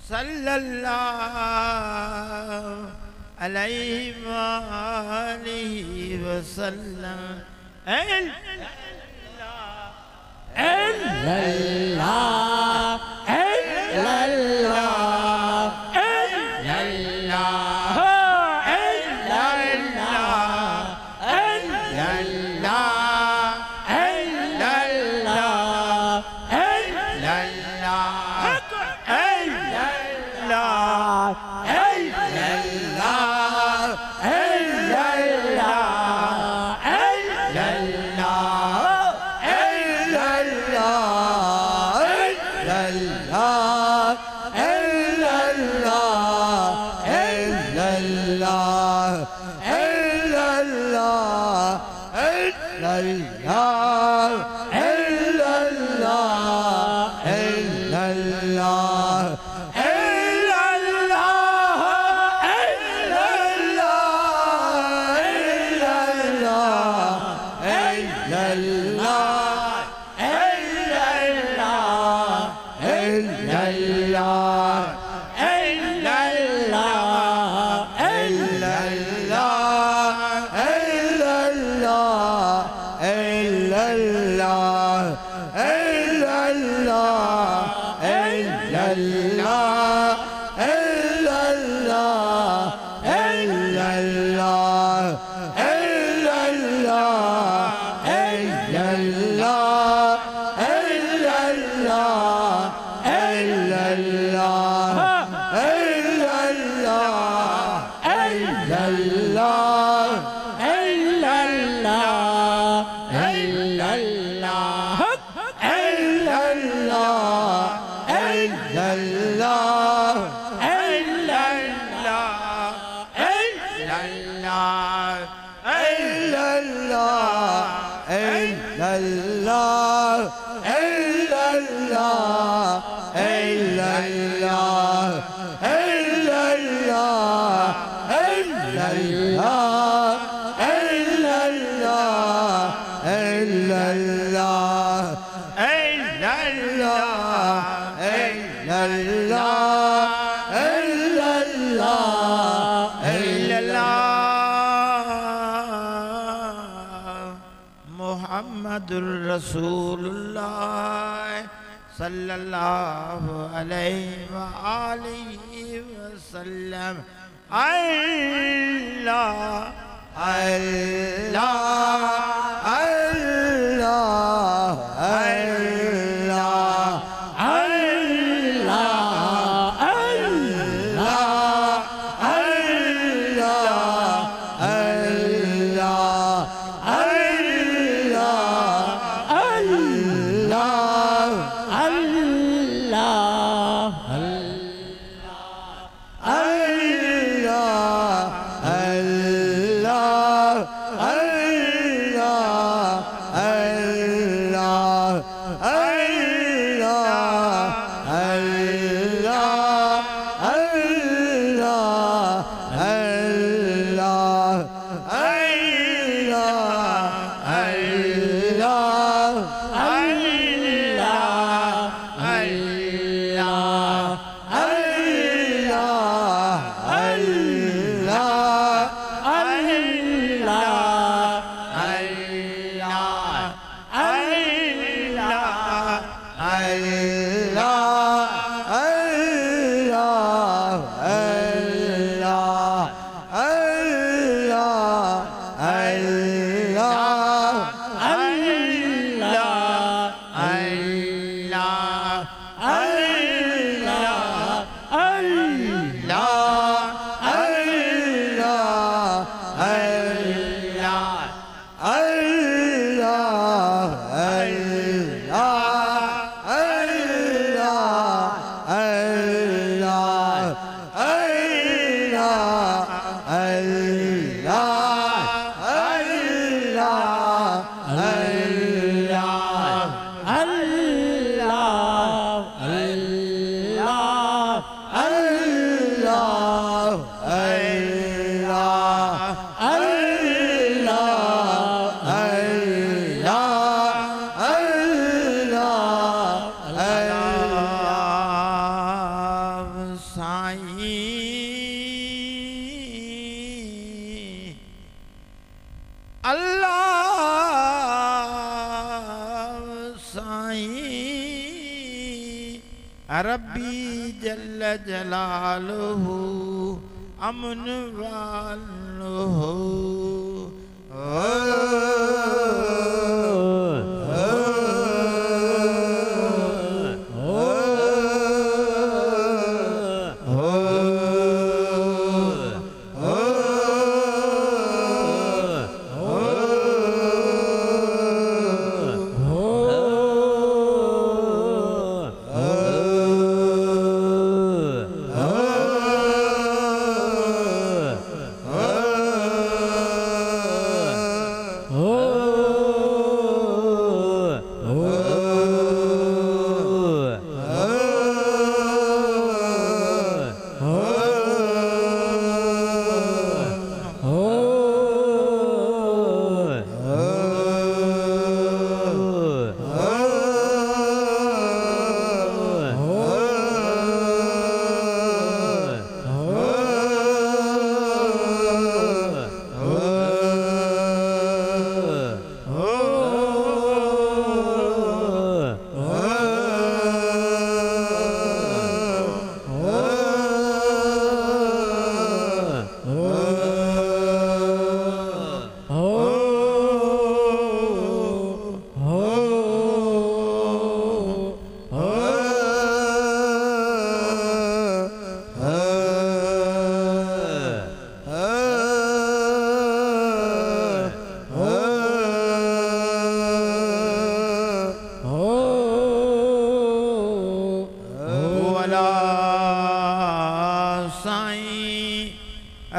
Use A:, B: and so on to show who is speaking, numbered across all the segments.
A: सल्लल्लाहु अलैहि वसल्लम। मुहम्मदुर रसूलुल्लाह सल्लल्लाहु अलैहि व आलिहि वसल्लम। अल्लाह अल्लाह अल्लाह अल्लाह साईं अल्लाह साईं रब्बी जल्ल जलालुहु अमन वालुहु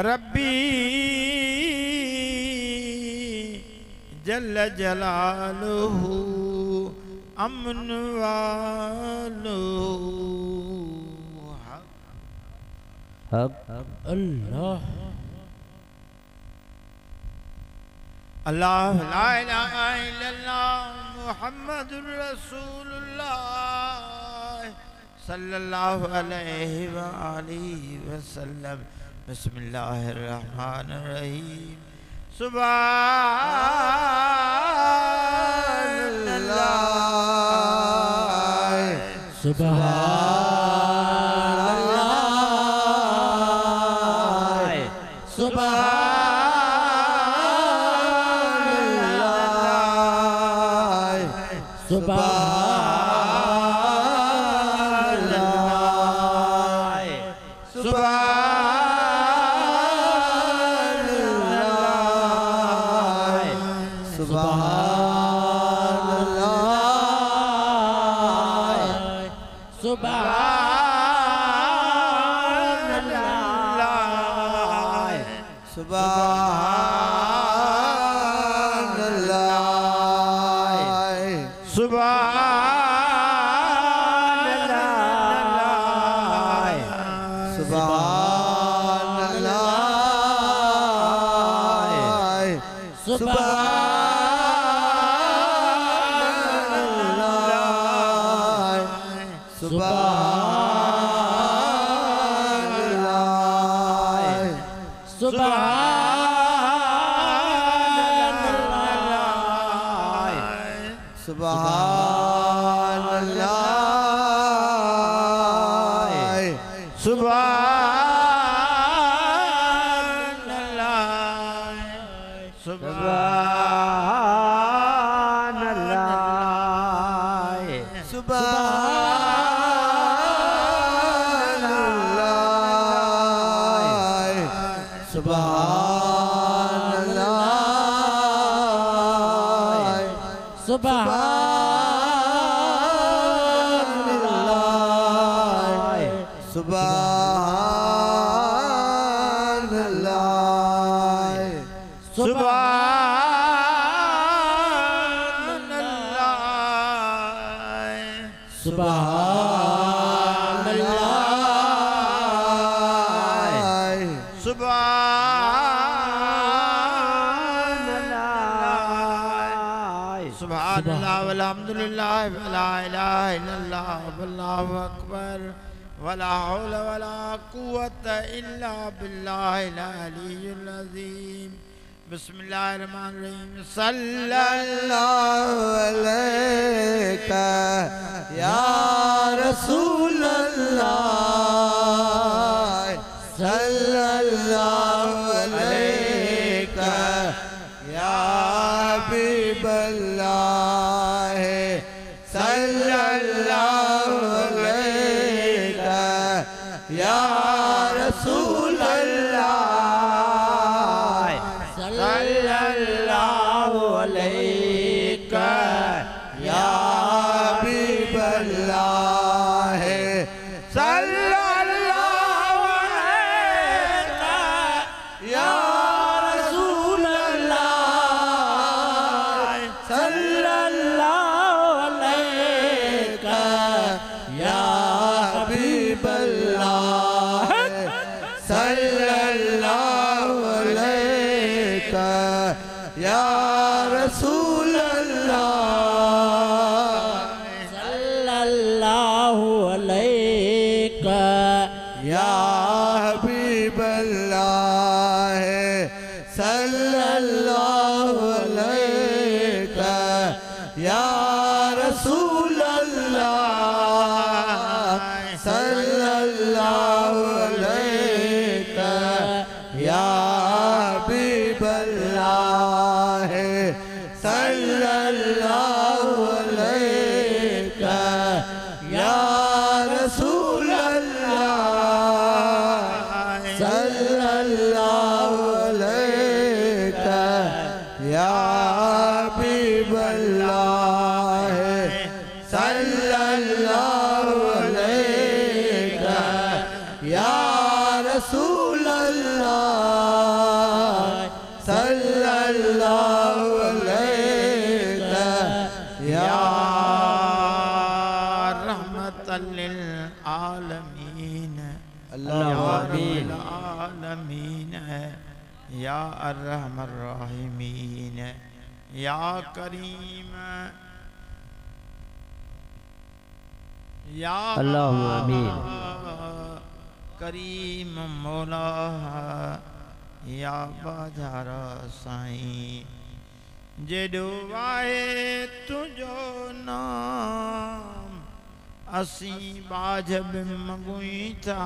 A: रब्बी जल्ल जलालुहु अमन वालुहु
B: हक अल्लाह
A: अल्लाह ला इलाहा इल्लल्लाह मुहम्मदुर रसूलुल्लाह सल्लल्लाहु अलैहि व आलिहि वसल्लम बिस्मिल्लाहिर्रहमानिर्रहीम सुभानअल्लाह
B: सुभानअल्लाह सुभानअल्लाह
A: वला हौल वला कुव्वत इल्ला बिल्लाहिल अलिय्यिल अज़ीम। बिस्मिल्लाहिर्रहमानिर्रहीम।
B: सल्लल्लाहु अलैका या रसूल अल्लाह, सल्लल्लाहु अलैका या हबीब अल्लाह, सल्लल्लाहु अलैका या रसूल अल्लाह, सल्लल्लाहु अलैका या हबीब अल्लाह, सल्लल्लाहु अलैका या रसूल अल्लाह, सल्लल्लाहु अलैका या हबीब अल्लाह, सल्लल्लाहु अलैका या रसूल अल्लाह, सल्लल्लाहु अलैका या हबीब अल्लाह, सल्लल्लाहु अलैका या रसूल अल्लाह, सल्लल्लाहु अलैका या हबीब अल्लाह, सल्लल्लाहु अलैका या रसूल अल्लाह, सल्लल्लाहु अलैका या हबीब अल्लाह, सल्लल्लाहु अलैका या रसूल अल्लाह, सल्लल्लाहु अलैका या
A: रहमतल लिल आलमीन।
B: अल्लाहुम्मा आमीन।
A: आलमीन या अर्हमर राहिमीन या करीम या
B: अल्लाहुम्मा आमीन।
A: करीम मौला या बाजारा साईं, जेॾो वाहे तुंहिंजो नाम, असीं बाझ बि मंगुई था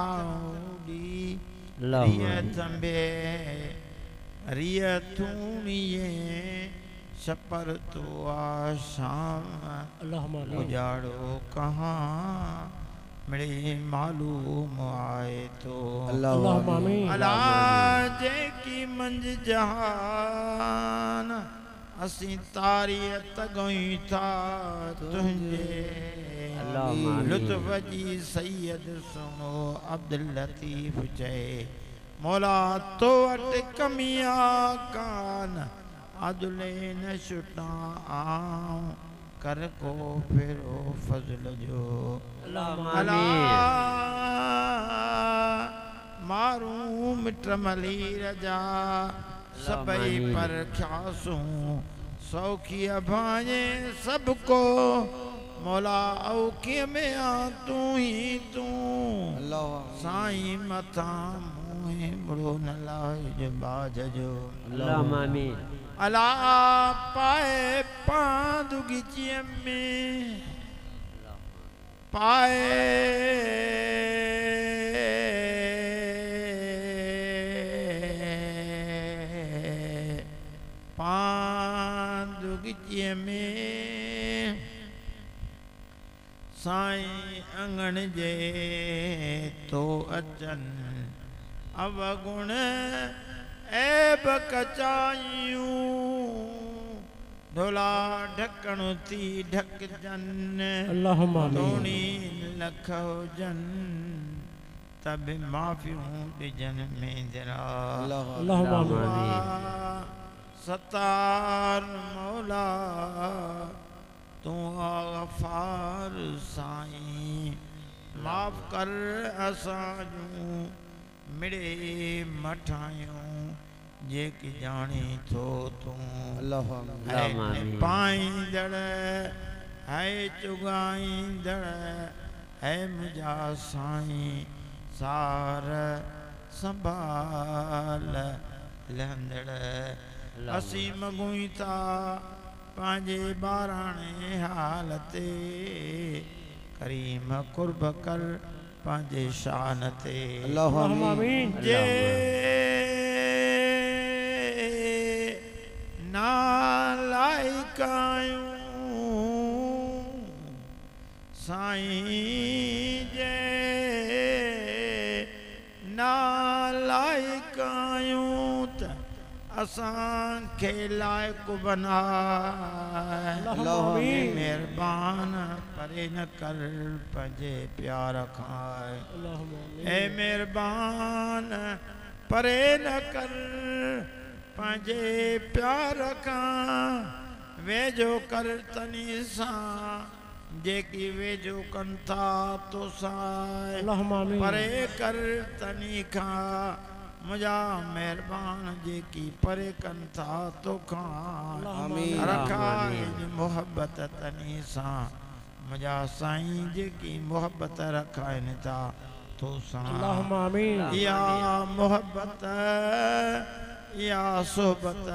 A: रिय थंबे रिय तूणीअ छपर तो आशाम, उजाड़ो कहाँ मिड़े मालूम आए तो। अला जेकी मंझ जहान असीं तारीअ तगोई था तुंहिंजे, लुत्फ़ जी सैयद सुनो अब्दुल लतीफ़ चए, मौला तो वटि कमिया कान अदुले न छुटा आऊं, कर को फेरो फज़ल जो। अला मारू मिट मलीर जा सबई पर ख्यासूं, सौखी अभाए सबको मौला औखीअ में आ तू ही तू, साईं मथा मुँह मुड़ो न लाज बाज जो। अला पाए पांदुगीचीअ में पाए पांदुगीचीअ में साईं अंगण जे तो अचन अवगुण ऐब कचायूं, ढोला ढकण थी ढकजन, तोणी लख हुजन तब माफ़ियूं ॾिजन में जरा। सतार मौला तू गफ़ार साईं, माफ़ कर असांजूं मिड़े मठायूं, जेकी जाने थो तूं पाईंदड़ है चुगाईंदड़ है मुझा साईं सार संभाल लहंदड़ असी मगुई था पांजे बाराणे हालते करीम कुर्ब कर पांजे शान ते
B: अल्लाहुम्मा आमीन
A: जे नालायकायूं साईं जे नालायकायूं त असां खे लायक बनाए मेहरबान परे न कर पंहिंजे प्यार खां ए मेहरबान परे न कर पंहिंजे प्यार खां वेझो कर तनी सां जेकी वेझो कनि था तोसां परे कर तनी खां मुझा मेहरबान जेकी परे कनि था तोखां रखाए मोहब्बत तनी सां मुझा साईं जेकी मोहब्बत रखाइनि था तोसां या मोहब्बत या सोहबत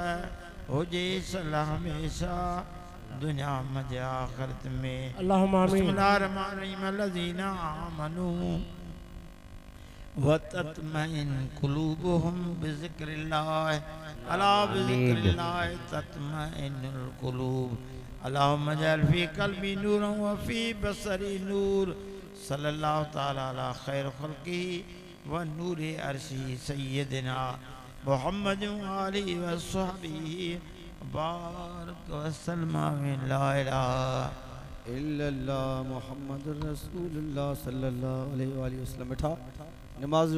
A: हुजे सलाह हमेशा दुनिया मजे आखिरत में बिस्मिल्लाहिर रहमानिर रहीम अल्लज़ीना आमनू वतत्मइन कुलूबुहुम बिज़िक्रिल्लाह अला बिज़िक्रिल्लाह तत्मइनुल कुलूब अल्लाहुम्मा जअल फी क़ल्बी नूरन व फी बसरी नूर सल्लल्लाहु तआला अला खैर खल्क़ी व नूरे अर्शी सय्यदिना मुहम्मद व आलिहि व सहबिही बारक व सल्लम ला इलाहा
B: इल्लल्लाह मुहम्मदुर रसूलुल्लाह सल्लल्लाहु अलैहि वसल्लम। बैठा नमाज